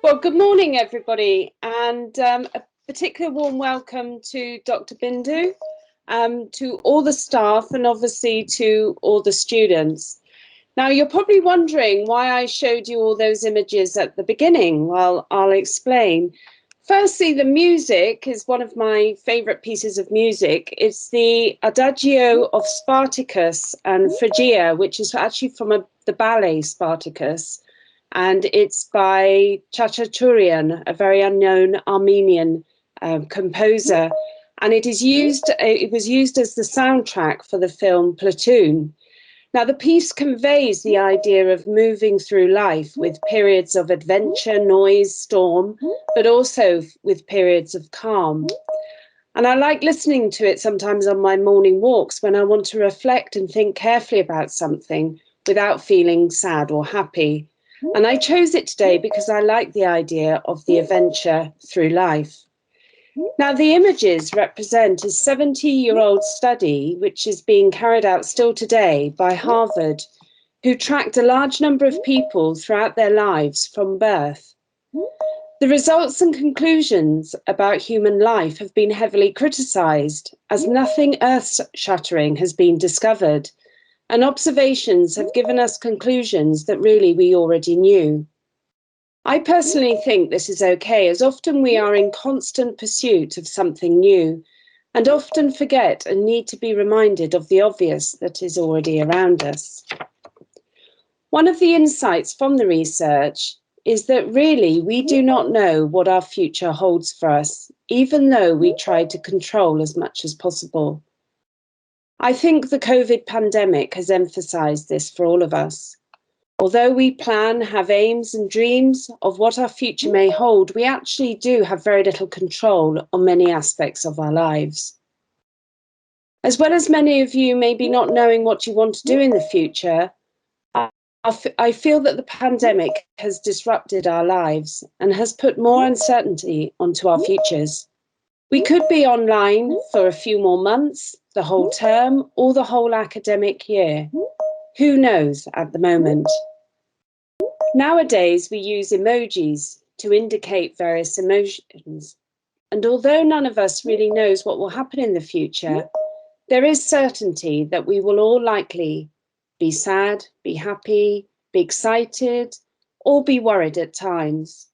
Well, good morning, everybody, and a particular warm welcome to Dr. Bindu, to all the staff, and obviously to all the students. Now, you're probably wondering why I showed you all those images at the beginning. Well, I'll explain. Firstly, the music is one of my favourite pieces of music. It's the Adagio of Spartacus and Phrygia, which is actually from the ballet Spartacus. And it's by Chachaturian, a very unknown Armenian composer. And it was used as the soundtrack for the film Platoon. Now, the piece conveys the idea of moving through life with periods of adventure, noise, storm, but also with periods of calm. And I like listening to it sometimes on my morning walks when I want to reflect and think carefully about something without feeling sad or happy. And I chose it today because I like the idea of the adventure through life. Now, the images represent a 70-year-old study which is being carried out still today by Harvard, who tracked a large number of people throughout their lives from birth. The results and conclusions about human life have been heavily criticised, as nothing earth-shattering has been discovered, and observations have given us conclusions that really we already knew. I personally think this is okay, as often we are in constant pursuit of something new and often forget and need to be reminded of the obvious that is already around us. One of the insights from the research is that really we do not know what our future holds for us, even though we try to control as much as possible. I think the COVID pandemic has emphasised this for all of us. Although we plan, have aims and dreams of what our future may hold, we actually do have very little control on many aspects of our lives. As well as many of you maybe not knowing what you want to do in the future, I feel that the pandemic has disrupted our lives and has put more uncertainty onto our futures. We could be online for a few more months, the whole term, or the whole academic year. Who knows at the moment? Nowadays, we use emojis to indicate various emotions. And although none of us really knows what will happen in the future, there is certainty that we will all likely be sad, be happy, be excited, or be worried at times.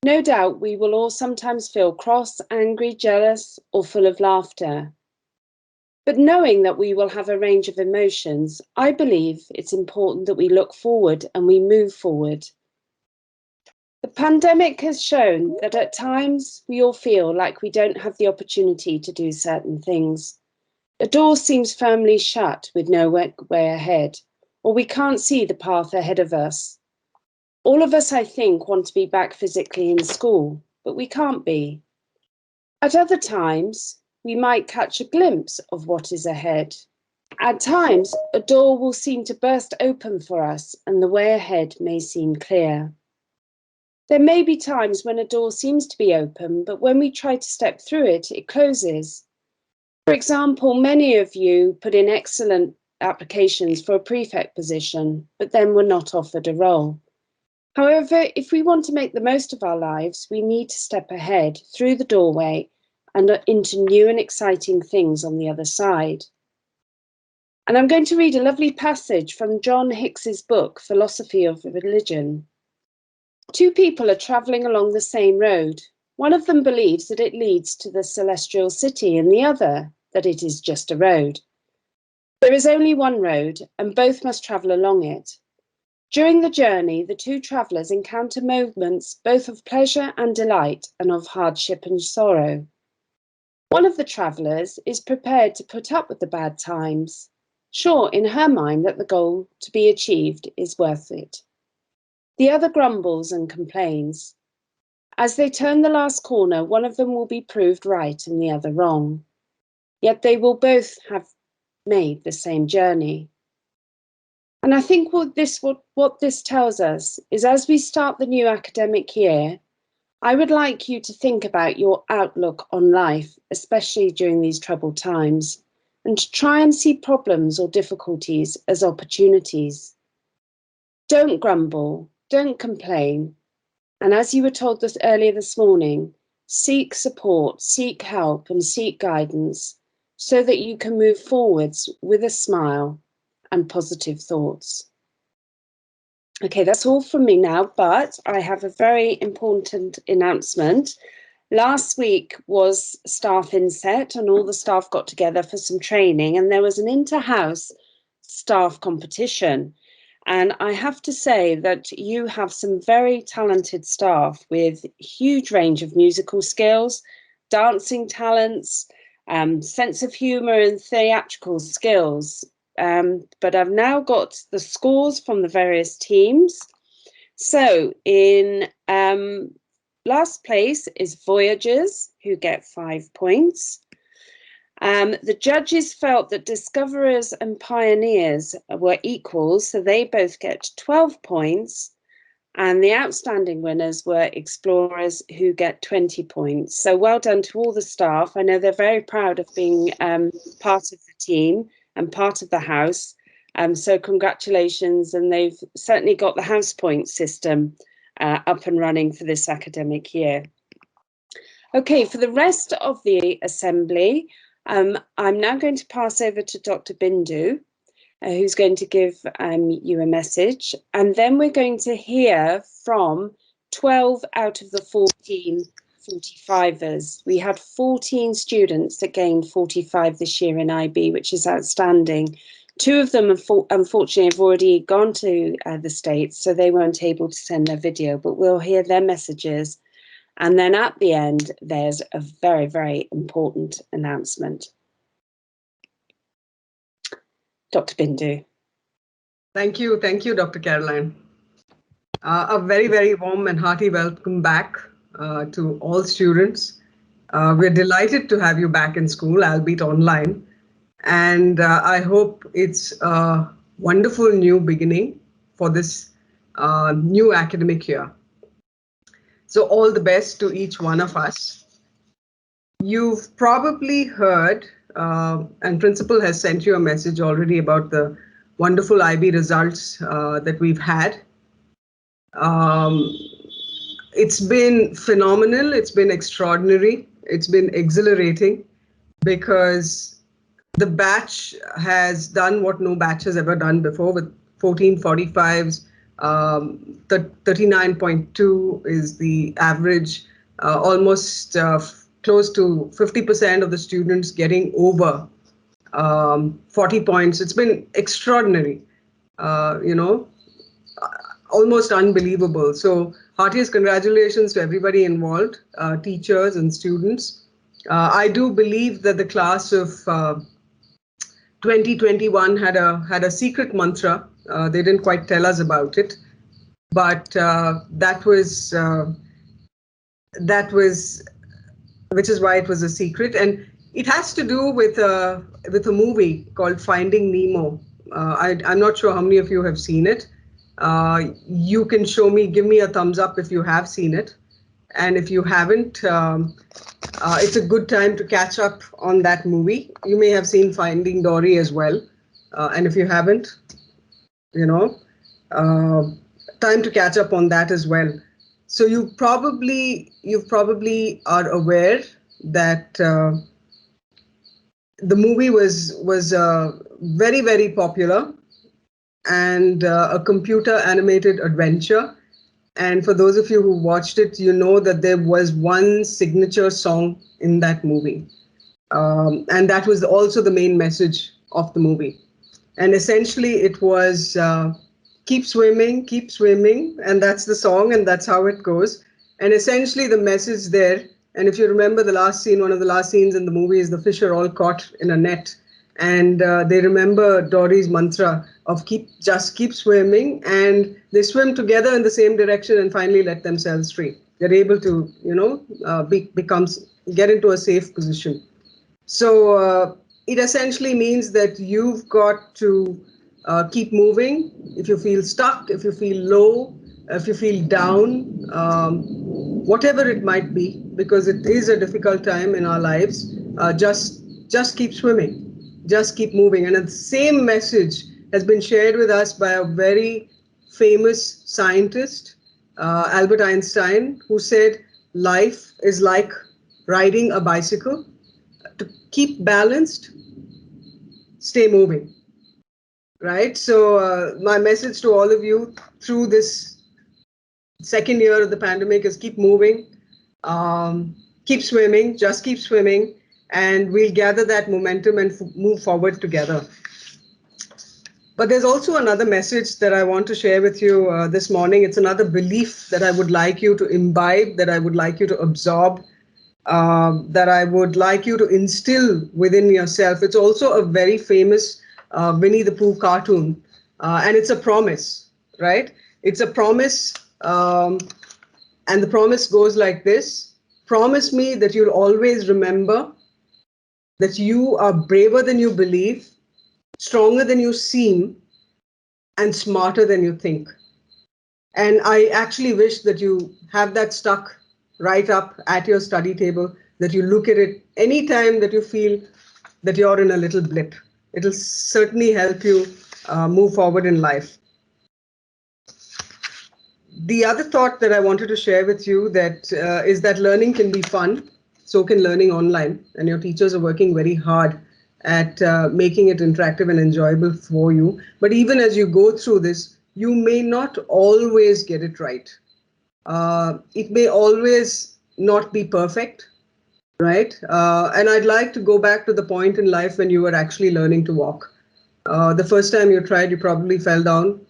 No doubt we will all sometimes feel cross, angry, jealous, or full of laughter. But knowing that we will have a range of emotions, I believe it's important that we look forward and we move forward. The pandemic has shown that at times we all feel like we don't have the opportunity to do certain things. A door seems firmly shut with no way ahead, or we can't see the path ahead of us. All of us, I think, want to be back physically in school, but we can't be. At other times, we might catch a glimpse of what is ahead. At times, a door will seem to burst open for us and the way ahead may seem clear. There may be times when a door seems to be open, but when we try to step through it, it closes. For example, many of you put in excellent applications for a prefect position, but then were not offered a role. However, if we want to make the most of our lives, we need to step ahead through the doorway and into new and exciting things on the other side. And I'm going to read a lovely passage from John Hicks's book, Philosophy of Religion. Two people are travelling along the same road. One of them believes that it leads to the celestial city, and the other that it is just a road. There is only one road, and both must travel along it. During the journey, the two travellers encounter moments both of pleasure and delight, and of hardship and sorrow. One of the travellers is prepared to put up with the bad times, sure in her mind that the goal to be achieved is worth it. The other grumbles and complains. As they turn the last corner, one of them will be proved right and the other wrong. Yet they will both have made the same journey. And I think what this tells us is, as we start the new academic year, I would like you to think about your outlook on life, especially during these troubled times, and to try and see problems or difficulties as opportunities. Don't grumble, don't complain, And as you were told this earlier this morning, seek support, seek help, and seek guidance so that you can move forwards with a smile and positive thoughts. Okay, that's all from me now, but I have a very important announcement. Last week was staff inset and all the staff got together for some training, and there was an inter-house staff competition. And I have to say that you have some very talented staff with huge range of musical skills, dancing talents, sense of humour and theatrical skills. But I've now got the scores from the various teams. So in last place is Voyagers, who get 5 points. The judges felt that Discoverers and Pioneers were equal, so they both get 12 points. And the outstanding winners were Explorers, who get 20 points. So well done to all the staff. I know they're very proud of being part of the team and part of the house. So congratulations. And they've certainly got the house point system up and running for this academic year. Okay, for the rest of the assembly, I'm now going to pass over to Dr. Bindu, who's going to give you a message. And then we're going to hear from 12 out of the 14 45ers. We had 14 students that gained 45 this year in IB, which is outstanding. 2 of them, unfortunately, have already gone to the States, so they weren't able to send their video, but we'll hear their messages. And then at the end, there's a very, very important announcement. Dr. Bindu. Thank you, Dr. Caroline. A very, very warm and hearty welcome back to all students. We're delighted to have you back in school, albeit online. And I hope it's a wonderful new beginning for this new academic year. So all the best to each one of us. You've probably heard, and Principal has sent you a message already about the wonderful IB results that we've had. It's been phenomenal, it's been extraordinary, it's been exhilarating, because the batch has done what no batch has ever done before with 1445s. 39.2 is the average, almost close to 50% of the students getting over 40 points. It's been extraordinary, almost unbelievable. So heartiest congratulations to everybody involved, teachers and students. I do believe that the class of 2021 had a secret mantra. They didn't quite tell us about it, but that was which is why it was a secret, and it has to do with a movie called Finding Nemo. I'm not sure how many of you have seen it. You can give me a thumbs up if you have seen it, and if you haven't, it's a good time to catch up on that movie. You may have seen Finding Dory as well, and if you haven't, time to catch up on that as well. So you probably are aware that the movie was very, very popular, and a computer animated adventure. And for those of you who watched it, you know that there was one signature song in that movie. And that was also the main message of the movie. And essentially it was keep swimming, and that's the song, and that's how it goes. And essentially the message there, and if you remember the last scene, one of the last scenes in the movie is the fish are all caught in a net, and they remember Dory's mantra of just keep swimming, and they swim together in the same direction and finally let themselves free. They're able to, get into a safe position. So it essentially means that you've got to keep moving. If you feel stuck, if you feel low, if you feel down, whatever it might be, because it is a difficult time in our lives, just keep swimming, just keep moving. And the same message has been shared with us by a very famous scientist Albert Einstein, who said, life is like riding a bicycle. To keep balanced, stay moving, right? So my message to all of you through this second year of the pandemic is keep moving, keep swimming, just keep swimming, and we'll gather that momentum and move forward together. But there's also another message that I want to share with you this morning. It's another belief that I would like you to imbibe, that I would like you to absorb, that I would like you to instill within yourself. It's also a very famous Winnie the Pooh cartoon, and it's a promise, right? It's a promise, and the promise goes like this: promise me that you'll always remember that you are braver than you believe, stronger than you seem, and smarter than you think. And I actually wish that you have that stuck right up at your study table, that you look at it anytime that you feel that you're in a little blip. It'll certainly help you move forward in life. The other thought that I wanted to share with you that is that learning can be fun, so can learning online, and your teachers are working very hard at making it interactive and enjoyable for you. But even as you go through this, you may not always get it right. It may always not be perfect, right? And I'd like to go back to the point in life when you were actually learning to walk. The first time you tried, you probably fell down,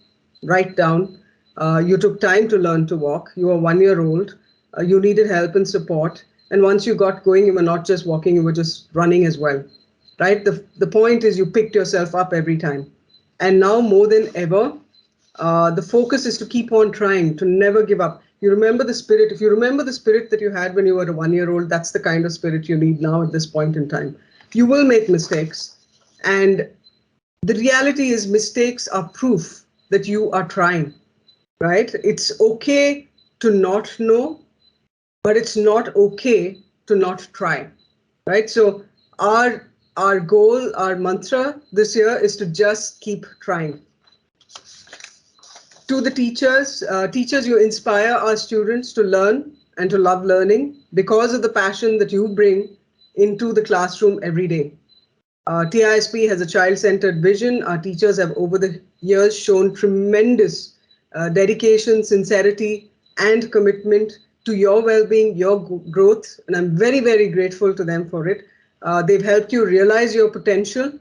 right down. You took time to learn to walk. You were 1 year old. You needed help and support. And once you got going, you were not just walking, you were just running as well, right? The point is you picked yourself up every time. And now more than ever, the focus is to keep on trying, to never give up. You remember the spirit. If you remember the spirit that you had when you were a 1 year old, that's the kind of spirit you need now at this point in time. You will make mistakes. And the reality is mistakes are proof that you are trying, right? It's okay to not know, but it's not okay to not try, right? So our goal, our mantra this year is to just keep trying. To the teachers, you inspire our students to learn and to love learning because of the passion that you bring into the classroom every day. TISP has a child-centered vision. Our teachers have over the years shown tremendous dedication, sincerity, and commitment to your well-being, your growth, and I'm very, very grateful to them for it. They've helped you realize your potential.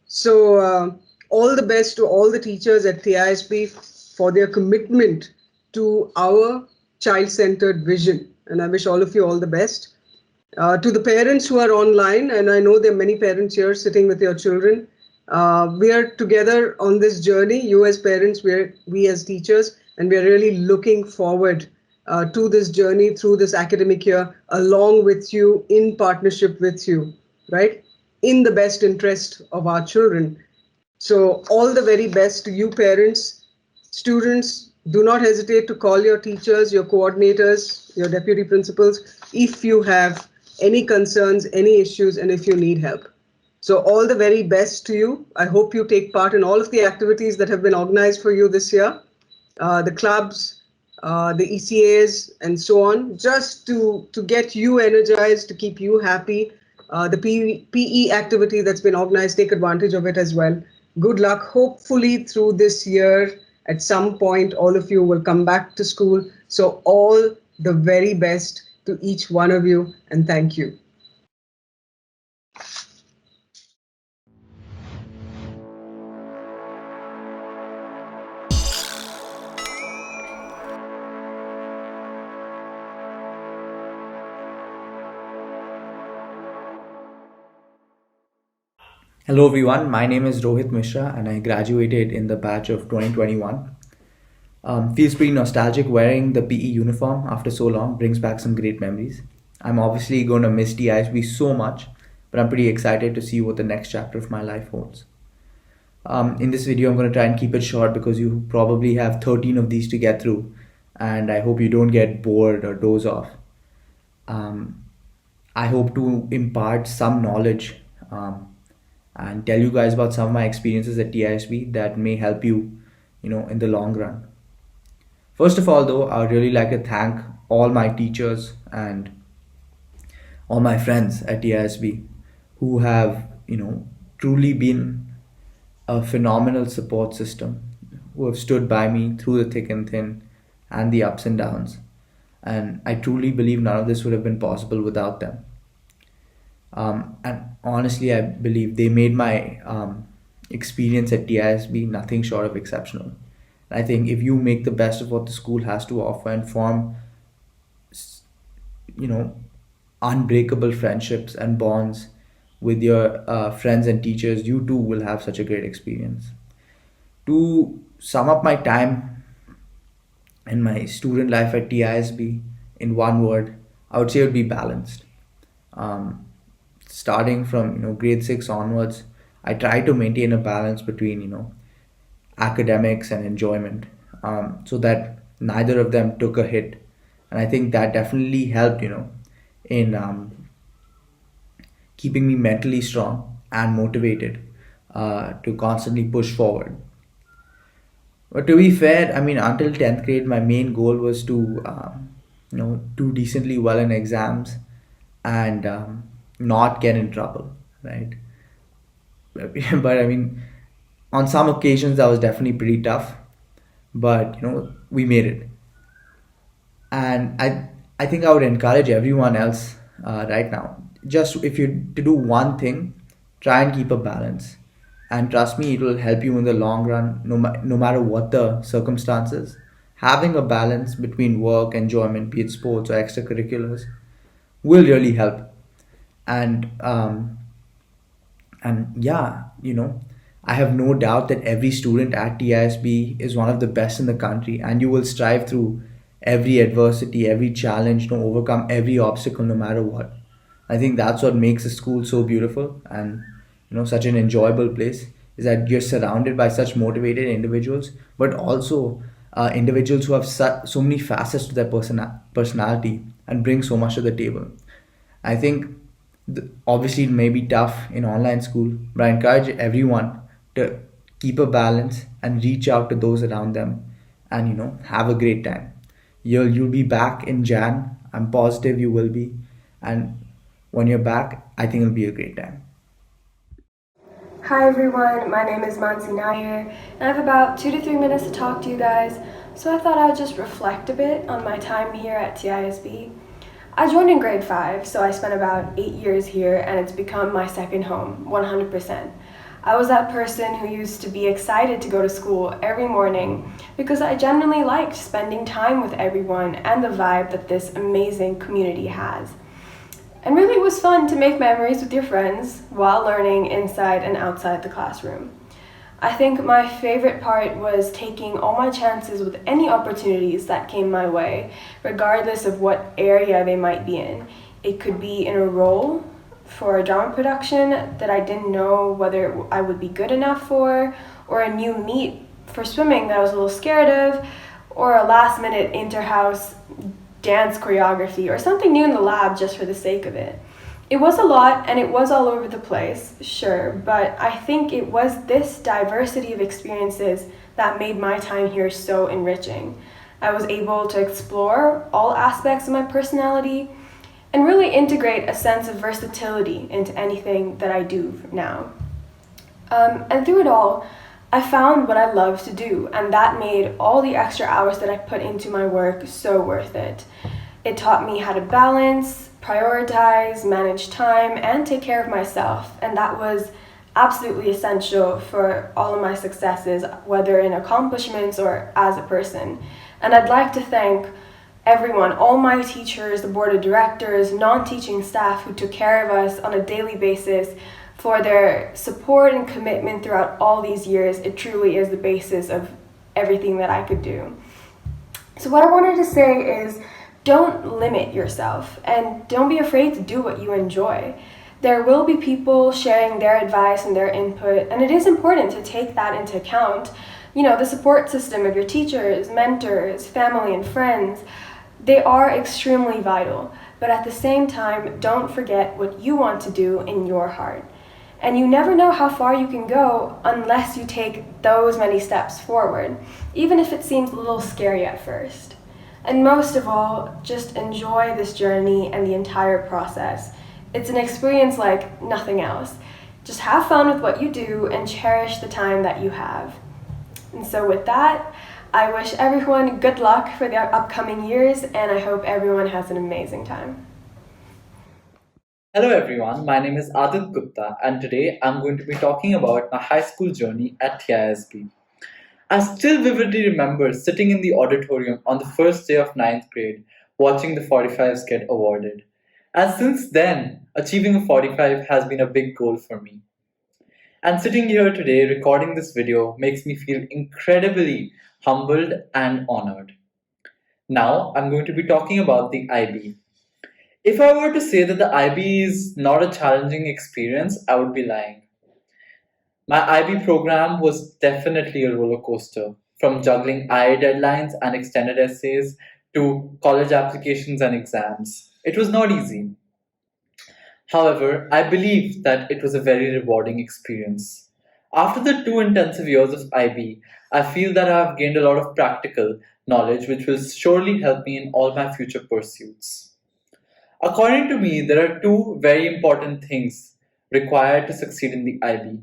So all the best to all the teachers at TISP for their commitment to our child-centered vision. And I wish all of you all the best. To the parents who are online, and I know there are many parents here sitting with your children, we are together on this journey, you as parents, we as teachers, and we are really looking forward to this journey through this academic year, along with you, in partnership with you, right? In the best interest of our children. So all the very best to you parents, students. Do not hesitate to call your teachers, your coordinators, your deputy principals, if you have any concerns, any issues, and if you need help. So all the very best to you. I hope you take part in all of the activities that have been organized for you this year, the clubs, the ECAs, and so on, just to get you energized, to keep you happy. The PE activity that's been organized, take advantage of it as well. Good luck. Hopefully through this year, at some point, all of you will come back to school. So all the very best to each one of you, and thank you. Hello everyone, my name is Rohit Mishra and I graduated in the batch of 2021. Feels pretty nostalgic wearing the PE uniform after so long, brings back some great memories. I'm obviously going to miss TISB so much, but I'm pretty excited to see what the next chapter of my life holds. In this video, I'm going to try and keep it short because you probably have 13 of these to get through, and I hope you don't get bored or doze off. I hope to impart some knowledge and tell you guys about some of my experiences at TISB that may help you, in the long run. First of all, though, I would really like to thank all my teachers and all my friends at TISB who have, truly been a phenomenal support system, who have stood by me through the thick and thin and the ups and downs. And I truly believe none of this would have been possible without them. And honestly, I believe they made my experience at TISB nothing short of exceptional. I think if you make the best of what the school has to offer and form, you know, unbreakable friendships and bonds with your friends and teachers, you too will have such a great experience. To sum up my time and my student life at TISB in one word, I would say it would be balanced. Um, Starting from grade 6 onwards, I try to maintain a balance between academics and enjoyment, so that neither of them took a hit. And I think that definitely helped in keeping me mentally strong and motivated to constantly push forward. But to be fair, I mean, until 10th grade, my main goal was to, do decently well in exams and not get in trouble, right? But I mean, on some occasions, that was definitely pretty tough. But we made it, and I think I would encourage everyone else right now. Just if you to do one thing, try and keep a balance, and trust me, it will help you in the long run. No matter what the circumstances, having a balance between work, enjoyment, be it sports or extracurriculars, will really help. And yeah, I have no doubt that every student at TISB is one of the best in the country, and you will strive through every adversity, every challenge, overcome every obstacle, no matter what. I think that's what makes a school so beautiful and such an enjoyable place, is that you're surrounded by such motivated individuals, but also individuals who have so many facets to their personality and bring so much to the table. I think obviously it may be tough in online school, but I encourage everyone to keep a balance and reach out to those around them, and have a great time. You'll be back in Jan. I'm positive you will be, and when you're back, I think it'll be a great time. Hi everyone, my name is Mansi Nair, and I have about 2 to 3 minutes to talk to you guys, so I thought I would just reflect a bit on my time here at TISB. I joined in grade 5, so I spent about 8 years here, and it's become my second home, 100%. I was that person who used to be excited to go to school every morning because I genuinely liked spending time with everyone and the vibe that this amazing community has. And really it was fun to make memories with your friends while learning inside and outside the classroom. I think my favorite part was taking all my chances with any opportunities that came my way, regardless of what area they might be in. It could be in a role for a drama production that I didn't know whether I would be good enough for, or a new meet for swimming that I was a little scared of, or a last-minute inter-house dance choreography, or something new in the lab just for the sake of it. It was a lot, and it was all over the place, sure, but I think it was this diversity of experiences that made my time here so enriching. I was able to explore all aspects of my personality and really integrate a sense of versatility into anything that I do now. And through it all, I found what I love to do, and that made all the extra hours that I put into my work so worth it. It taught me how to balance, prioritize, manage time, and take care of myself, and that was absolutely essential for all of my successes, whether in accomplishments or as a person. And I'd like to thank everyone, all my teachers, the board of directors, non-teaching staff who took care of us on a daily basis, for their support and commitment throughout all these years. It truly is the basis of everything that I could do. So what I wanted to say is, don't limit yourself and don't be afraid to do what you enjoy. There will be people sharing their advice and their input, and it is important to take that into account. The support system of your teachers, mentors, family, and friends, they are extremely vital. But at the same time, don't forget what you want to do in your heart. And you never know how far you can go unless you take those many steps forward, even if it seems a little scary at first. And most of all, just enjoy this journey and the entire process. It's an experience like nothing else. Just have fun with what you do and cherish the time that you have. And so with that, I wish everyone good luck for the upcoming years, and I hope everyone has an amazing time. Hello everyone, my name is Adit Gupta and today I'm going to be talking about my high school journey at TISB. I still vividly remember sitting in the auditorium on the first day of ninth grade watching the 45s get awarded. And since then, achieving a 45 has been a big goal for me. And sitting here today recording this video makes me feel incredibly humbled and honored. Now I'm going to be talking about the IB. If I were to say that the IB is not a challenging experience, I would be lying. My IB program was definitely a roller coaster, from juggling IA deadlines and extended essays to college applications and exams. It was not easy. However, I believe that it was a very rewarding experience. After the 2 intensive years of IB, I feel that I have gained a lot of practical knowledge which will surely help me in all my future pursuits. According to me, there are two very important things required to succeed in the IB.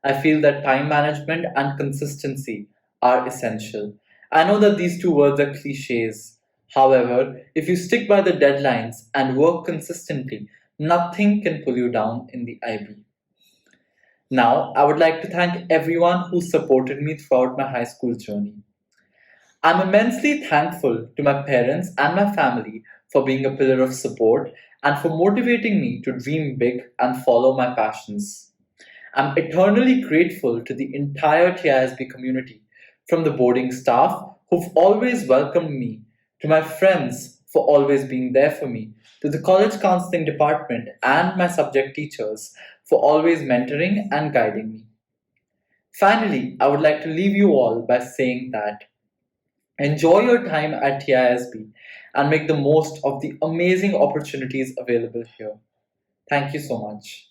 I feel that time management and consistency are essential. I know that these two words are cliches. However, if you stick by the deadlines and work consistently, nothing can pull you down in the IB. Now, I would like to thank everyone who supported me throughout my high school journey. I'm immensely thankful to my parents and my family for being a pillar of support and for motivating me to dream big and follow my passions. I'm eternally grateful to the entire TISB community, from the boarding staff who've always welcomed me, to my friends for always being there for me, to the college counseling department and my subject teachers for always mentoring and guiding me. Finally, I would like to leave you all by saying that enjoy your time at TISB and make the most of the amazing opportunities available here. Thank you so much.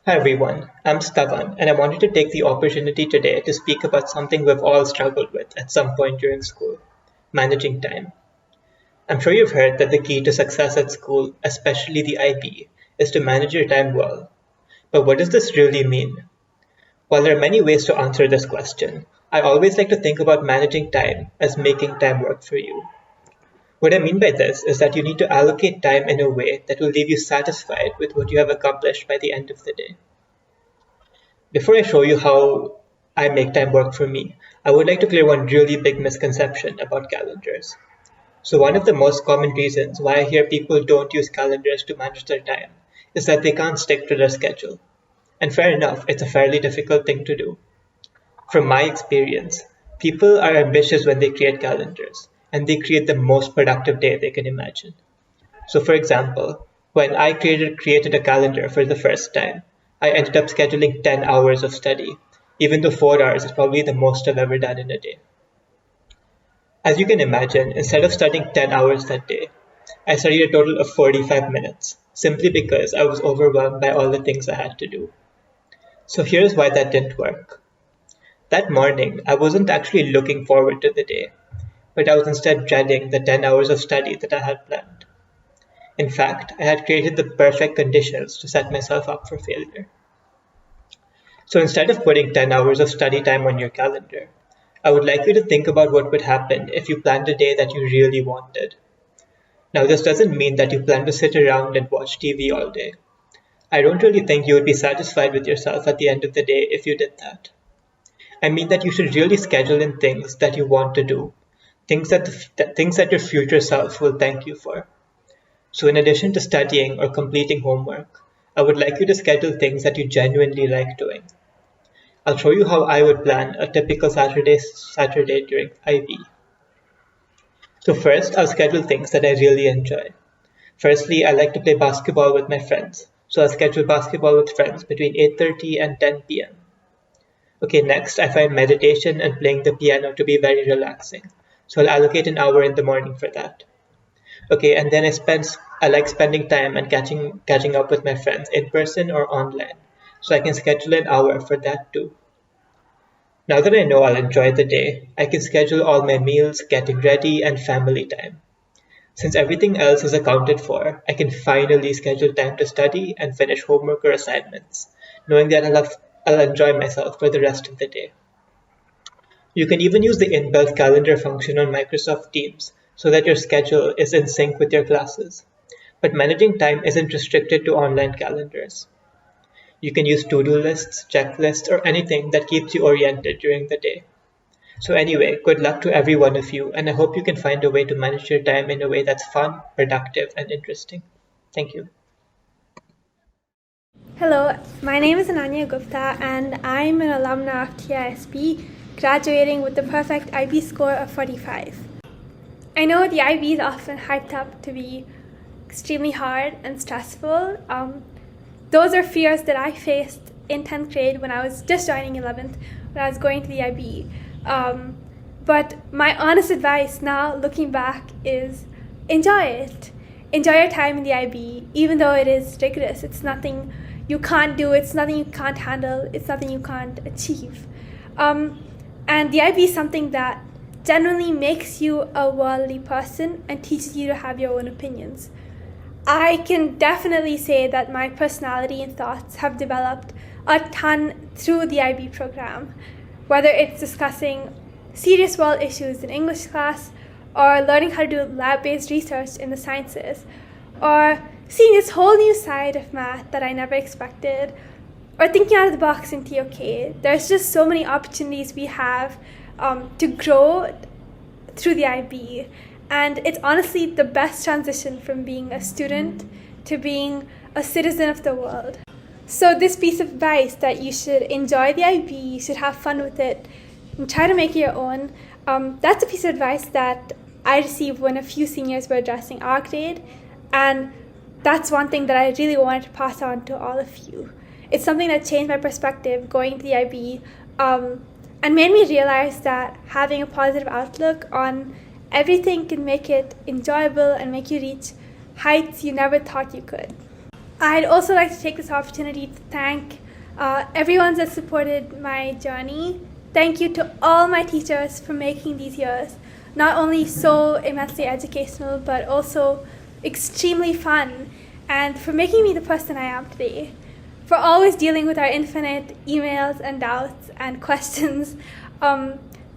Hi everyone, I'm Stavan and I wanted to take the opportunity today to speak about something we've all struggled with at some point during school: managing time. I'm sure you've heard that the key to success at school, especially the IB, is to manage your time well. But what does this really mean? While there are many ways to answer this question, I always like to think about managing time as making time work for you. What I mean by this is that you need to allocate time in a way that will leave you satisfied with what you have accomplished by the end of the day. Before I show you how I make time work for me, I would like to clear one really big misconception about calendars. So one of the most common reasons why I hear people don't use calendars to manage their time is that they can't stick to their schedule. And fair enough, it's a fairly difficult thing to do. From my experience, people are ambitious when they create calendars, and they create the most productive day they can imagine. So for example, when I created a calendar for the first time, I ended up scheduling 10 hours of study, even though 4 hours is probably the most I've ever done in a day. As you can imagine, instead of studying 10 hours that day, I studied a total of 45 minutes, simply because I was overwhelmed by all the things I had to do. So here's why that didn't work. That morning, I wasn't actually looking forward to the day, but I was instead dreading the 10 hours of study that I had planned. In fact, I had created the perfect conditions to set myself up for failure. So instead of putting 10 hours of study time on your calendar, I would like you to think about what would happen if you planned a day that you really wanted. Now, this doesn't mean that you plan to sit around and watch TV all day. I don't really think you would be satisfied with yourself at the end of the day if you did that. I mean that you should really schedule in things that you want to do, things that your future self will thank you for. So in addition to studying or completing homework, I would like you to schedule things that you genuinely like doing. I'll show you how I would plan a typical Saturday during IB. So first, I'll schedule things that I really enjoy. Firstly, I like to play basketball with my friends, so I'll schedule basketball with friends between 8:30 and 10 p.m. Okay, next, I find meditation and playing the piano to be very relaxing, so I'll allocate an hour in the morning for that. Okay, and then I like spending time and catching up with my friends in person or online. So I can schedule an hour for that too. Now that I know I'll enjoy the day, I can schedule all my meals, getting ready, and family time. Since everything else is accounted for, I can finally schedule time to study and finish homework or assignments, knowing that I'll enjoy myself for the rest of the day. You can even use the inbuilt calendar function on Microsoft Teams so that your schedule is in sync with your classes. But managing time isn't restricted to online calendars. You can use to-do lists, checklists, or anything that keeps you oriented during the day. So anyway, good luck to every one of you, and I hope you can find a way to manage your time in a way that's fun, productive, and interesting. Thank you. Hello, my name is Ananya Gupta and I'm an alumna of TISB, graduating with the perfect IB score of 45. I know the IB is often hyped up to be extremely hard and stressful. Those are fears that I faced in 10th grade when I was just joining 11th, when I was going to the IB. But my honest advice now, looking back, is enjoy it. Enjoy your time in the IB, even though it is rigorous. It's nothing you can't do, it's nothing you can't handle, it's nothing you can't achieve. And the IB is something that generally makes you a worldly person and teaches you to have your own opinions. I can definitely say that my personality and thoughts have developed a ton through the IB program, whether it's discussing serious world issues in English class, or learning how to do lab-based research in the sciences, or seeing this whole new side of math that I never expected, or thinking out of the box in TOK. There's just so many opportunities we have to grow through the IB, and it's honestly the best transition from being a student to being a citizen of the world. So this piece of advice that you should enjoy the IB, you should have fun with it, and try to make it your own, that's a piece of advice that I received when a few seniors were addressing our grade, and that's one thing that I really wanted to pass on to all of you. It's something that changed my perspective going to the IB, and made me realize that having a positive outlook on everything can make it enjoyable and make you reach heights you never thought you could. I'd also like to take this opportunity to thank everyone that supported my journey. Thank you to all my teachers for making these years not only so immensely educational, but also extremely fun, and for making me the person I am today, for always dealing with our infinite emails and doubts and questions.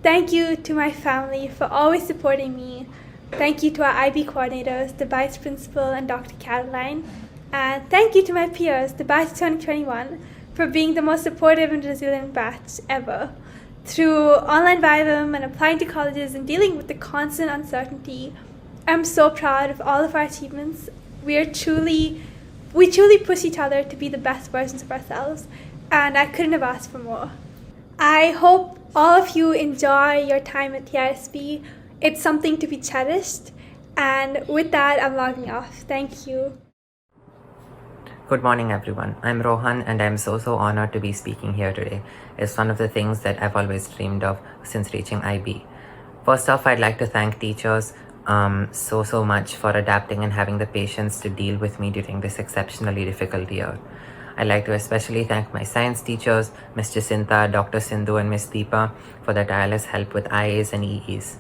Thank you to my family for always supporting me. Thank you to our IB coordinators, the Vice Principal and Dr. Caroline. And thank you to my peers, the Batch 2021, for being the most supportive and resilient batch ever. Through online Vivum and applying to colleges and dealing with the constant uncertainty, I'm so proud of all of our achievements. We truly push each other to be the best versions of ourselves, and I couldn't have asked for more. I hope all of you enjoy your time at TISB. It's something to be cherished, and with that, I'm logging off. Thank you. Good morning, everyone. I'm Rohan, and I'm so honored to be speaking here today. It's one of the things that I've always dreamed of since reaching IB. First off, I'd like to thank teachers so much for adapting and having the patience to deal with me during this exceptionally difficult year. I'd like to especially thank my science teachers, Ms. Jacinta, Dr. Sindhu, and Ms. Deepa for their tireless help with IAs and EEs.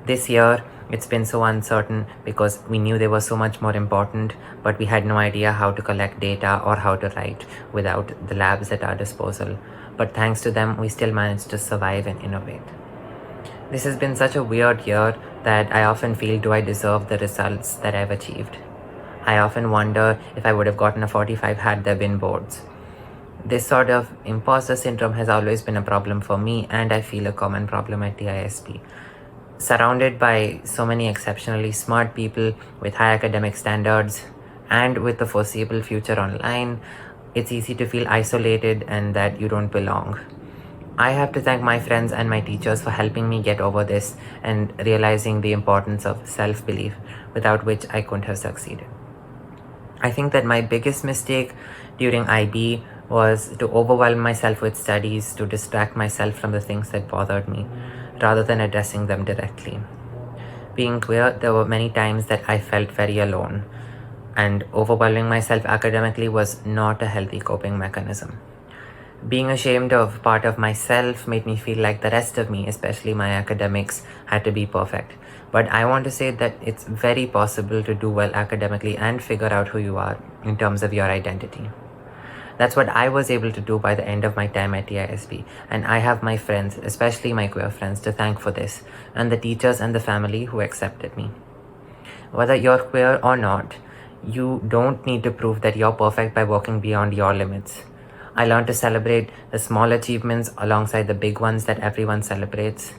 This year, it's been so uncertain because we knew they were so much more important, but we had no idea how to collect data or how to write without the labs at our disposal. But thanks to them, we still managed to survive and innovate. This has been such a weird year that I often feel, do I deserve the results that I've achieved? I often wonder if I would have gotten a 45 had there been boards. This sort of imposter syndrome has always been a problem for me, and I feel a common problem at TISB. Surrounded by so many exceptionally smart people with high academic standards and with the foreseeable future online, it's easy to feel isolated and that you don't belong. I have to thank my friends and my teachers for helping me get over this and realizing the importance of self-belief, without which I couldn't have succeeded. I think that my biggest mistake during IB was to overwhelm myself with studies to distract myself from the things that bothered me, rather than addressing them directly. Being queer, there were many times that I felt very alone, and overwhelming myself academically was not a healthy coping mechanism. Being ashamed of part of myself made me feel like the rest of me, especially my academics, had to be perfect. But I want to say that it's very possible to do well academically and figure out who you are in terms of your identity. That's what I was able to do by the end of my time at TISB, and I have my friends, especially my queer friends, to thank for this, and the teachers and the family who accepted me. Whether you're queer or not, you don't need to prove that you're perfect by working beyond your limits. I learned to celebrate the small achievements alongside the big ones that everyone celebrates.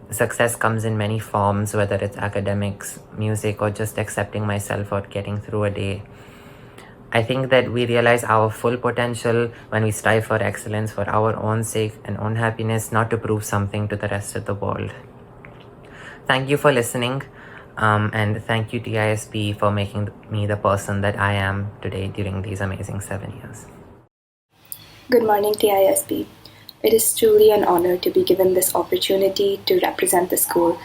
Success comes in many forms, whether it's academics, music, or just accepting myself or getting through a day. I think that we realize our full potential when we strive for excellence for our own sake and own happiness, not to prove something to the rest of the world. Thank you for listening, and thank you TISB for making me the person that I am today during these amazing 7 years. Good morning, TISB. It is truly an honor to be given this opportunity to represent the school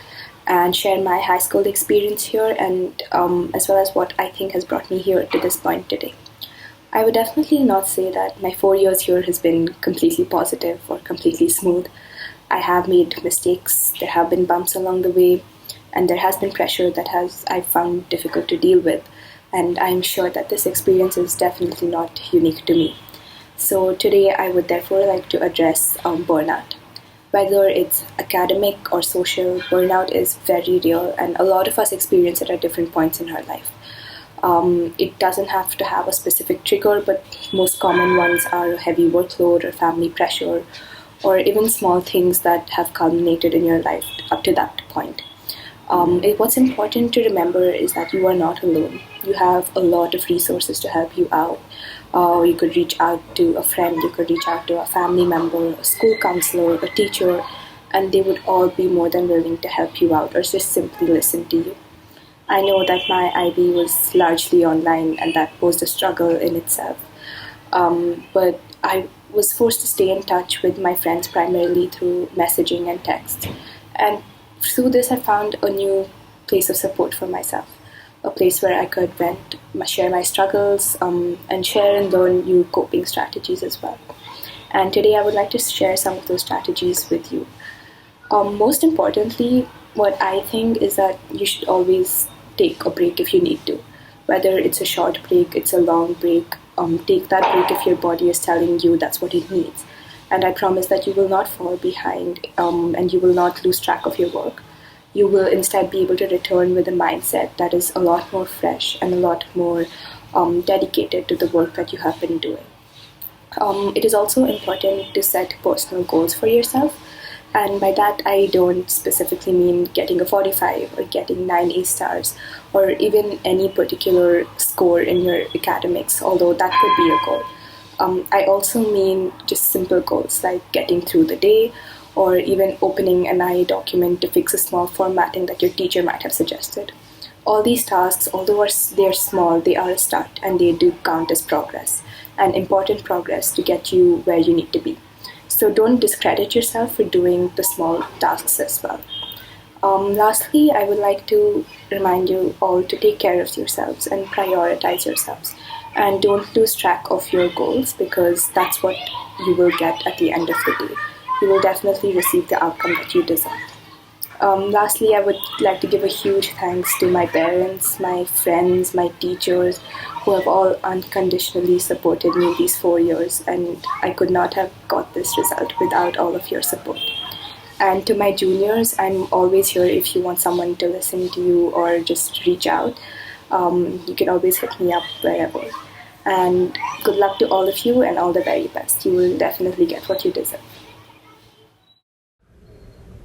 and share my high school experience here, and as well as what I think has brought me here to this point today. I would definitely not say that my 4 years here has been completely positive or completely smooth. I have made mistakes, there have been bumps along the way, and there has been pressure that I've found difficult to deal with, and I'm sure that this experience is definitely not unique to me. So today I would therefore like to address burnout. Whether it's academic or social, burnout is very real, and a lot of us experience it at different points in our life. It doesn't have to have a specific trigger, but most common ones are heavy workload or family pressure, or even small things that have culminated in your life up to that point. What's important to remember is that you are not alone. You have a lot of resources to help you out. You could reach out to a friend, you could reach out to a family member, a school counselor, a teacher, and they would all be more than willing to help you out or just simply listen to you. I know that my IB was largely online, and that posed a struggle in itself. But I was forced to stay in touch with my friends primarily through messaging and text. And through this, I found a new place of support for myself, a place where I could vent, share my struggles, and share and learn new coping strategies as well. And today I would like to share some of those strategies with you. Most importantly, what I think is that you should always take a break if you need to. Whether it's a short break, it's a long break, take that break if your body is telling you that's what it needs. And I promise that you will not fall behind, and you will not lose track of your work. You will instead be able to return with a mindset that is a lot more fresh and a lot more dedicated to the work that you have been doing. It is also important to set personal goals for yourself. And by that, I don't specifically mean getting a 45 or getting 9 A stars or even any particular score in your academics, although that could be a goal. I also mean just simple goals like getting through the day, or even opening an IE document to fix a small formatting that your teacher might have suggested. All these tasks, although they're small, they are a start, and they do count as progress, and important progress to get you where you need to be. So don't discredit yourself for doing the small tasks as well. Lastly, I would like to remind you all to take care of yourselves and prioritize yourselves. And don't lose track of your goals, because that's what you will get at the end of the day. You will definitely receive the outcome that you deserve. Lastly, I would like to give a huge thanks to my parents, my friends, my teachers, who have all unconditionally supported me these 4 years, and I could not have got this result without all of your support. And to my juniors, I'm always here if you want someone to listen to you or just reach out. You can always hit me up wherever. And good luck to all of you and all the very best. You will definitely get what you deserve.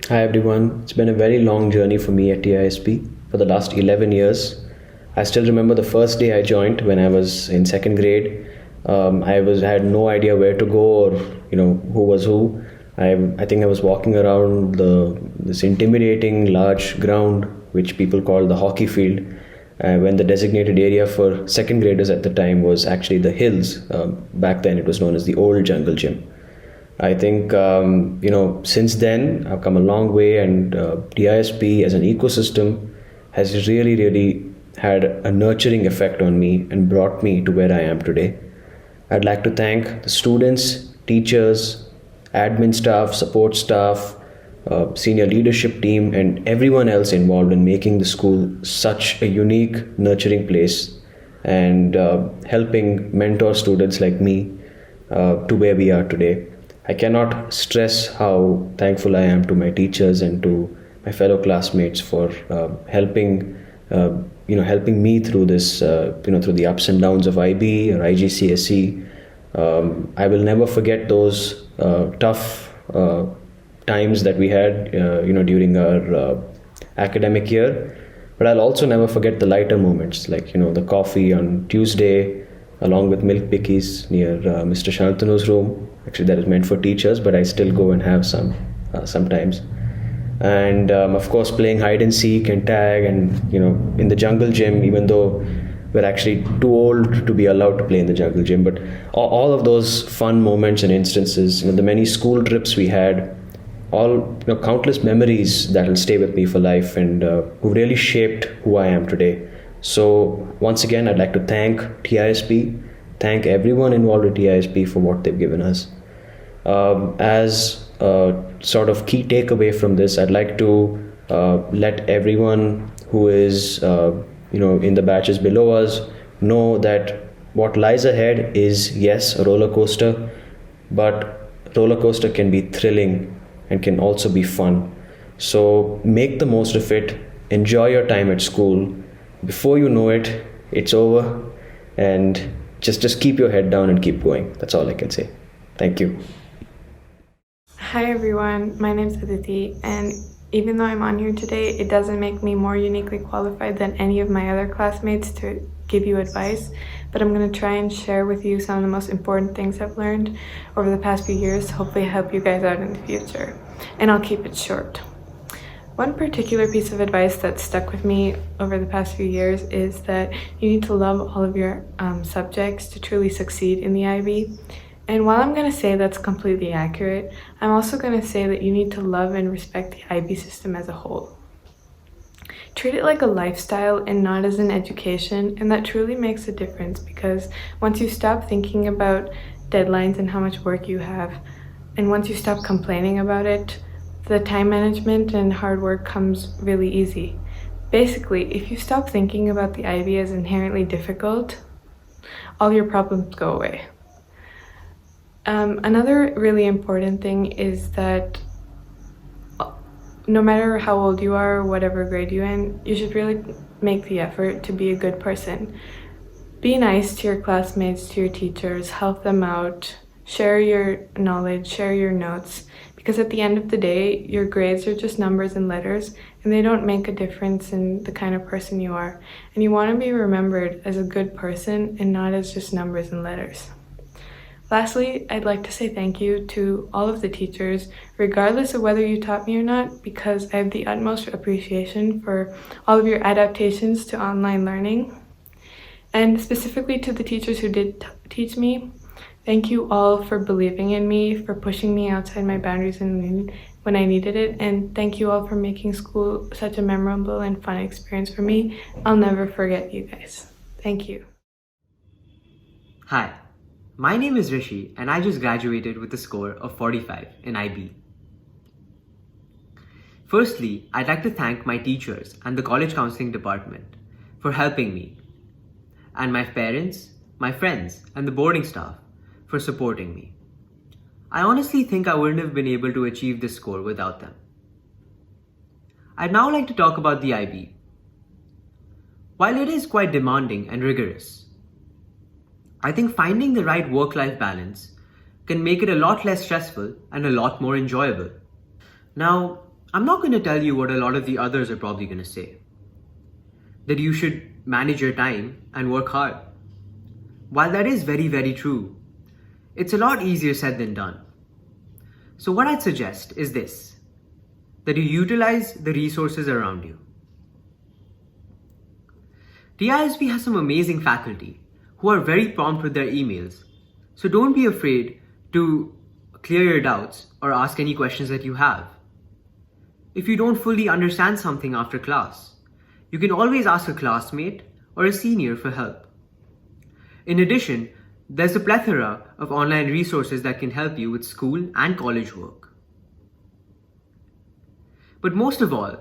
Hi everyone, it's been a very long journey for me at TISB for the last 11 years. I still remember the first day I joined when I was in second grade. I had no idea where to go or who was who. I think I was walking around this intimidating large ground which people call the hockey field, when the designated area for second graders at the time was actually the hills. Back then it was known as the old jungle gym. I think, since then I've come a long way, and TISB as an ecosystem has really had a nurturing effect on me and brought me to where I am today. I'd like to thank the students, teachers, admin staff, support staff, senior leadership team, and everyone else involved in making the school such a unique, nurturing place and helping mentor students like me to where we are today. I cannot stress how thankful I am to my teachers and to my fellow classmates for helping me through this, through the ups and downs of IB or IGCSE. I will never forget those tough times that we had, during our academic year. But I'll also never forget the lighter moments, like, the coffee on Tuesday, along with milk bikkies near Mr. Shantanu's room. Actually, that is meant for teachers, but I still go and have some sometimes. And of course, playing hide and seek and tag, and in the jungle gym, even though we're actually too old to be allowed to play in the jungle gym. But all of those fun moments and instances, the many school trips we had, all countless memories that will stay with me for life and who really shaped who I am today. So once again, I'd like to thank TISB, thank everyone involved with TISB for what they've given us. As a sort of key takeaway from this, I'd like to let everyone who is in the batches below us know that what lies ahead is, yes, a roller coaster, but roller coaster can be thrilling and can also be fun. So make the most of it, enjoy your time at school. Before you know it, it's over, and just keep your head down and keep going. That's all I can say. Thank you. Hi everyone, my name's Aditi, and even though I'm on here today, it doesn't make me more uniquely qualified than any of my other classmates to give you advice, but I'm going to try and share with you some of the most important things I've learned over the past few years to hopefully help you guys out in the future, and I'll keep it short. One particular piece of advice that stuck with me over the past few years is that you need to love all of your subjects to truly succeed in the IB. And while I'm going to say that's completely accurate, I'm also going to say that you need to love and respect the IB system as a whole. Treat it like a lifestyle and not as an education, and that truly makes a difference, because once you stop thinking about deadlines and how much work you have, and once you stop complaining about it, the time management and hard work comes really easy. Basically, if you stop thinking about the IB as inherently difficult, all your problems go away. Another really important thing is that no matter how old you are or whatever grade you're in, you should really make the effort to be a good person. Be nice to your classmates, to your teachers, help them out, share your knowledge, share your notes, because at the end of the day, your grades are just numbers and letters, and they don't make a difference in the kind of person you are. And you want to be remembered as a good person and not as just numbers and letters. Lastly, I'd like to say thank you to all of the teachers, regardless of whether you taught me or not, because I have the utmost appreciation for all of your adaptations to online learning. And specifically to the teachers who did teach me, thank you all for believing in me, for pushing me outside my boundaries when I needed it, and thank you all for making school such a memorable and fun experience for me. I'll never forget you guys. Thank you. Hi. My name is Rishi, and I just graduated with a score of 45 in IB. Firstly, I'd like to thank my teachers and the college counseling department for helping me, and my parents, my friends, and the boarding staff for supporting me. I honestly think I wouldn't have been able to achieve this score without them. I'd now like to talk about the IB. While it is quite demanding and rigorous, I think finding the right work-life balance can make it a lot less stressful and a lot more enjoyable. Now, I'm not going to tell you what a lot of the others are probably going to say, that you should manage your time and work hard. While that is very, very true, it's a lot easier said than done. So what I'd suggest is this, that you utilize the resources around you. TISB has some amazing faculty who are very prompt with their emails. So don't be afraid to clear your doubts or ask any questions that you have. If you don't fully understand something after class, You can always ask a classmate or a senior for help. In addition, there's a plethora of online resources that can help you with school and college work. But most of all,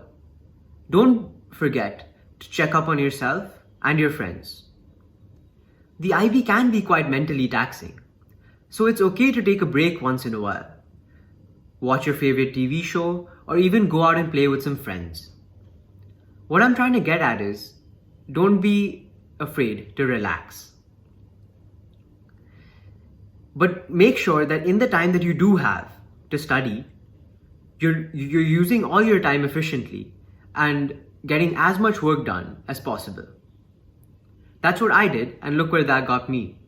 don't forget to check up on yourself and your friends. The IB can be quite mentally taxing, so it's okay to take a break once in a while. Watch your favorite TV show or even go out and play with some friends. What I'm trying to get at is, don't be afraid to relax. But make sure that in the time that you do have to study, you're using all your time efficiently and getting as much work done as possible. That's what I did, and look where that got me.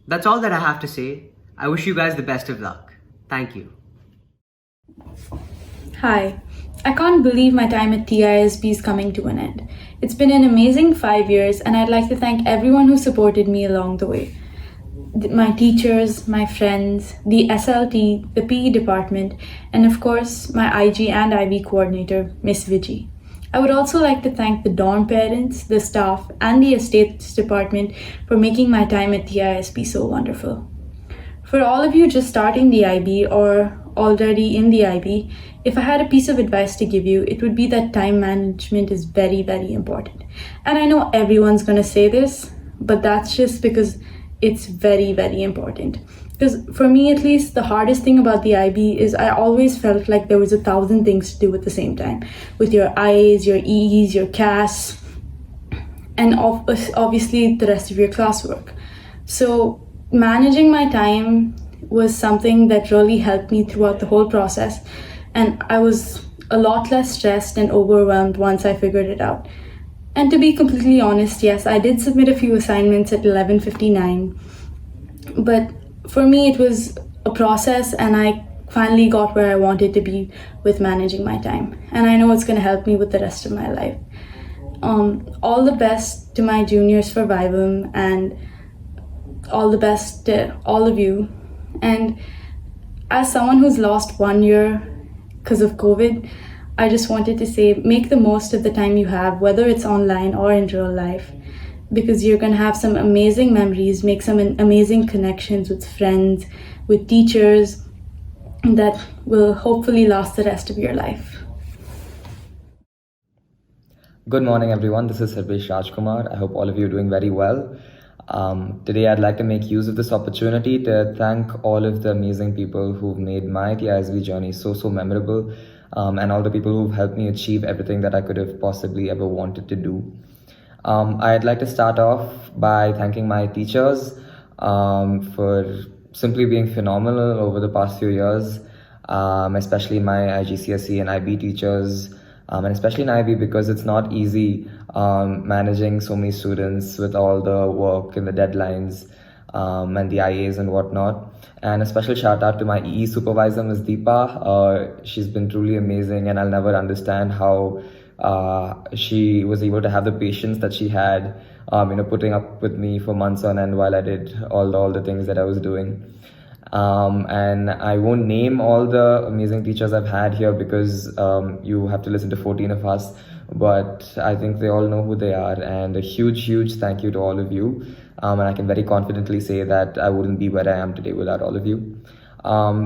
That's all that I have to say. I wish you guys the best of luck. Thank you. Hi. I can't believe my time at TISB is coming to an end. It's been an amazing 5 years, and I'd like to thank everyone who supported me along the way. My teachers, my friends, the SLT, the PE department, and of course, my IG and IB coordinator, Miss Viji. I would also like to thank the dorm parents, the staff, and the estates department for making my time at TISB so wonderful. For all of you just starting the IB or already in the IB, if I had a piece of advice to give you, it would be that time management is very, very important. And I know everyone's going to say this, but that's just because it's very, very important. Because for me, at least, the hardest thing about the IB is I always felt like there was 1,000 things to do at the same time. With your I's, your E's, your CAS, and obviously the rest of your classwork. So managing my time was something that really helped me throughout the whole process. And I was a lot less stressed and overwhelmed once I figured it out. And to be completely honest, yes, I did submit a few assignments at 11:59. But for me, it was a process, and I finally got where I wanted to be with managing my time. And I know it's going to help me with the rest of my life. All the best to my juniors for Vivum, and all the best to all of you. And as someone who's lost 1 year because of COVID, I just wanted to say, make the most of the time you have, whether it's online or in real life, because you're going to have some amazing memories, make some amazing connections with friends, with teachers that will hopefully last the rest of your life. Good morning, everyone. This is Sarvesh Rajkumar. I hope all of you are doing very well. Today, I'd like to make use of this opportunity to thank all of the amazing people who've made my TISB journey so memorable, and all the people who've helped me achieve everything that I could have possibly ever wanted to do. I'd like to start off by thanking my teachers for simply being phenomenal over the past few years, especially my IGCSE and IB teachers, and especially in IB because it's not easy managing so many students with all the work and the deadlines and the IAs and whatnot. And a special shout out to my EE supervisor, Ms. Deepa. She's been truly amazing, and I'll never understand how she was able to have the patience that she had, putting up with me for months on end while I did all the things that I was doing. And I won't name all the amazing teachers I've had here because you have to listen to 14 of us, but I think they all know who they are, and a huge thank you to all of you. And I can very confidently say that I wouldn't be where I am today without all of you.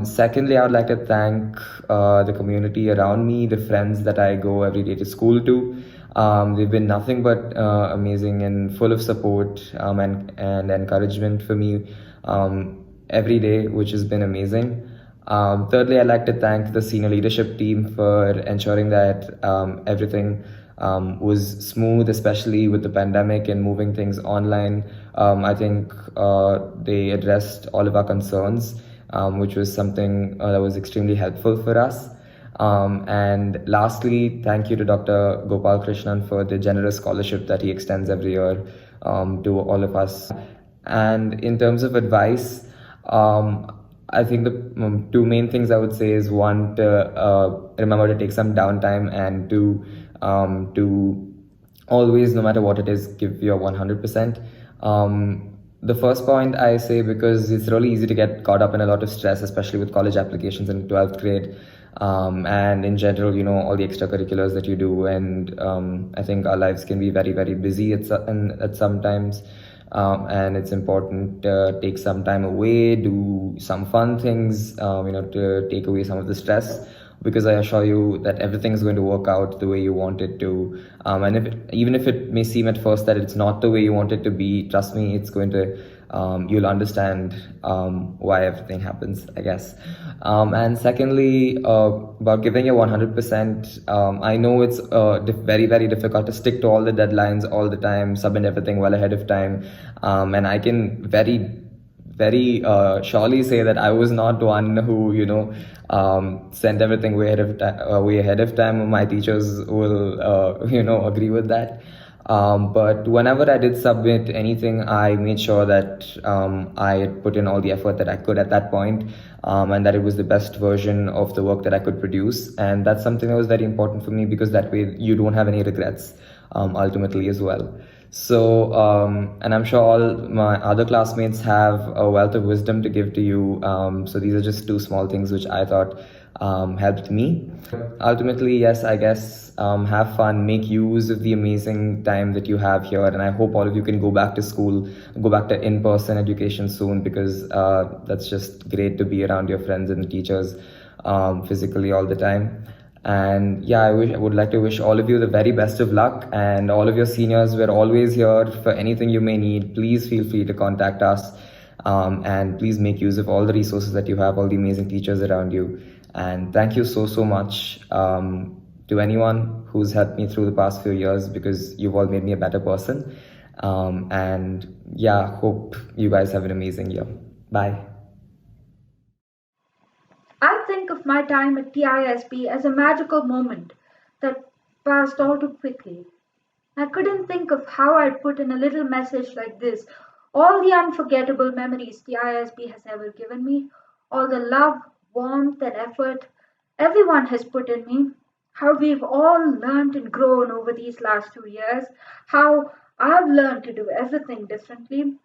Secondly, I would like to thank the community around me, the friends that I go every day to school to. They've been nothing but amazing and full of support and encouragement for me every day, which has been amazing. Thirdly, I'd like to thank the senior leadership team for ensuring that everything was smooth, especially with the pandemic and moving things online. I think they addressed all of our concerns, which was something that was extremely helpful for us. And lastly, thank you to Dr. Gopal Krishnan for the generous scholarship that he extends every year to all of us. And in terms of advice, I think the two main things I would say is one, to remember to take some downtime, and to always, no matter what it is, give your 100%. The first point I say because it's really easy to get caught up in a lot of stress, especially with college applications in 12th grade. and in general, all the extracurriculars that you do. And I think our lives can be very, very busy at sometimes. And it's important to take some time away, do some fun things, to take away some of the stress, because I assure you that everything is going to work out the way you want it to. And even if it may seem at first that it's not the way you want it to be, trust me, it's going to. You'll understand why everything happens, I guess. And secondly, about giving your 100%, I know it's very, very difficult to stick to all the deadlines all the time, submit everything well ahead of time. And I can very, very surely say that I was not one who, sent everything way ahead of time. My teachers will, agree with that. But whenever I did submit anything, I made sure that I had put in all the effort that I could at that point, and that it was the best version of the work that I could produce. And that's something that was very important for me, because that way you don't have any regrets ultimately as well. So, and I'm sure all my other classmates have a wealth of wisdom to give to you. So these are just two small things which I thought helped me. Ultimately, yes, I guess have fun, make use of the amazing time that you have here, and I hope all of you can go back to school, go back to in-person education soon, because that's just great to be around your friends and teachers physically all the time. And yeah, I would like to wish all of you the very best of luck, and all of your seniors, we're always here for anything you may need. Please feel free to contact us, and please make use of all the resources that you have, all the amazing teachers around you. And thank you so much to anyone who's helped me through the past few years, because you've all made me a better person. And yeah, hope you guys have an amazing year. Bye. I think of my time at TISB as a magical moment that passed all too quickly. I couldn't think of how I'd put in a little message like this: all the unforgettable memories TISB has ever given me, all the love, warmth, and effort everyone has put in me, how we've all learned and grown over these last 2 years, how I've learned to do everything differently.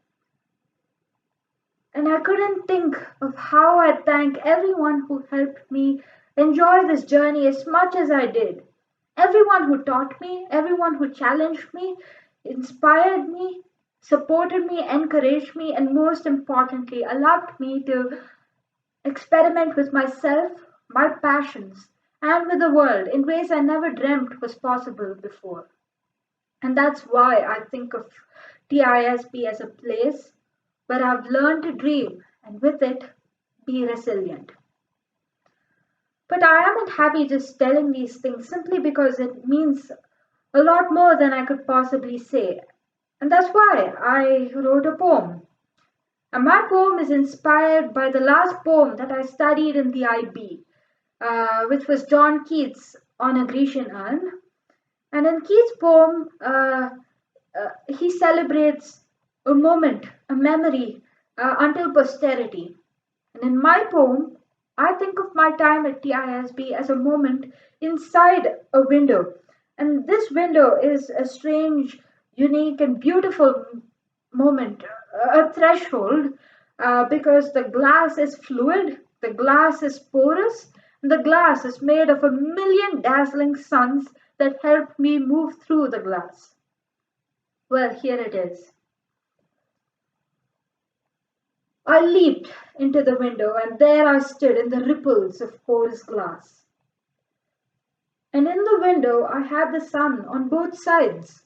And I couldn't think of how I'd thank everyone who helped me enjoy this journey as much as I did. Everyone who taught me, everyone who challenged me, inspired me, supported me, encouraged me, and most importantly, allowed me to experiment with myself, my passions, and with the world in ways I never dreamt was possible before. And that's why I think of TISB as a place where I've learned to dream and with it be resilient. But I am not happy just telling these things simply because it means a lot more than I could possibly say. And that's why I wrote a poem. And my poem is inspired by the last poem that I studied in the IB, which was John Keats' On a Grecian Urn. And in Keats' poem, he celebrates a moment, a memory, until posterity. And in my poem, I think of my time at TISB as a moment inside a window. And this window is a strange, unique, and beautiful moment, a threshold, because the glass is fluid, the glass is porous, and the glass is made of a million dazzling suns that help me move through the glass. Well, here it is. I leaped into the window, and there I stood in the ripples of porous glass. And in the window I had the sun on both sides.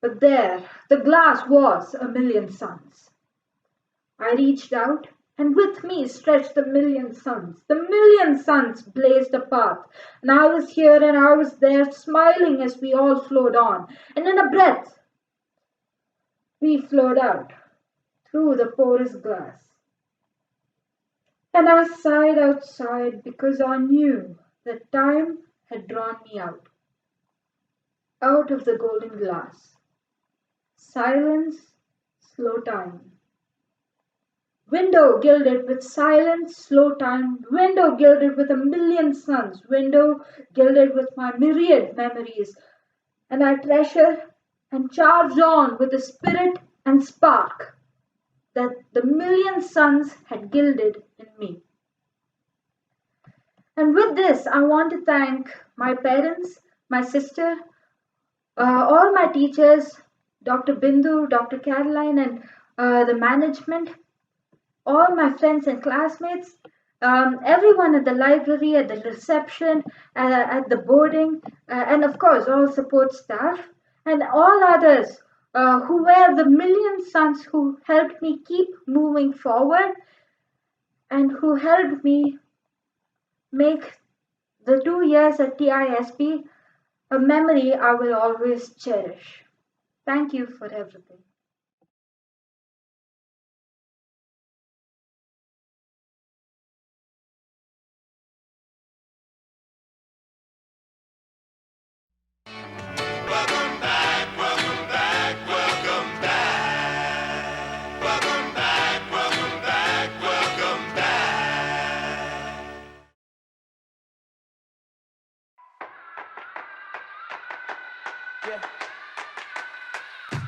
But there, the glass was a million suns. I reached out, and with me stretched the million suns. The million suns blazed a path, and I was here and I was there, smiling as we all flowed on. And in a breath, we flowed out through the porous glass. And I sighed outside because I knew that time had drawn me out of the golden glass. Silence, slow time. Window gilded with silence, slow time. Window gilded with a million suns. Window gilded with my myriad memories. And I treasure and charged on with the spirit and spark that the million suns had gilded in me. And with this, I want to thank my parents, my sister, all my teachers, Dr. Bindu, Dr. Caroline, and the management, all my friends and classmates, everyone at the library, at the reception, at the boarding, and of course, all support staff, and all others who were the million sons who helped me keep moving forward and who helped me make the 2 years at TISB a memory I will always cherish. Thank you for everything.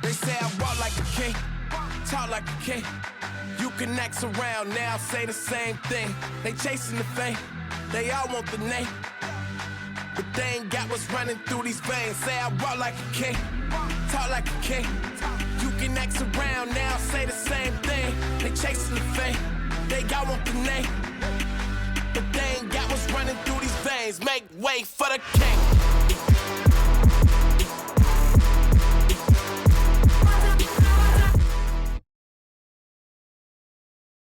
They say I walk like a king, talk like a king. You can act around now, say the same thing. They chasing the fame, they all want the name, but they ain't got what's running through these veins. Say I walk like a king, talk like a king. You can act around now, say the same thing. They chasing the fame, they all want the name, but they ain't got what's running through these veins. Make way for the king.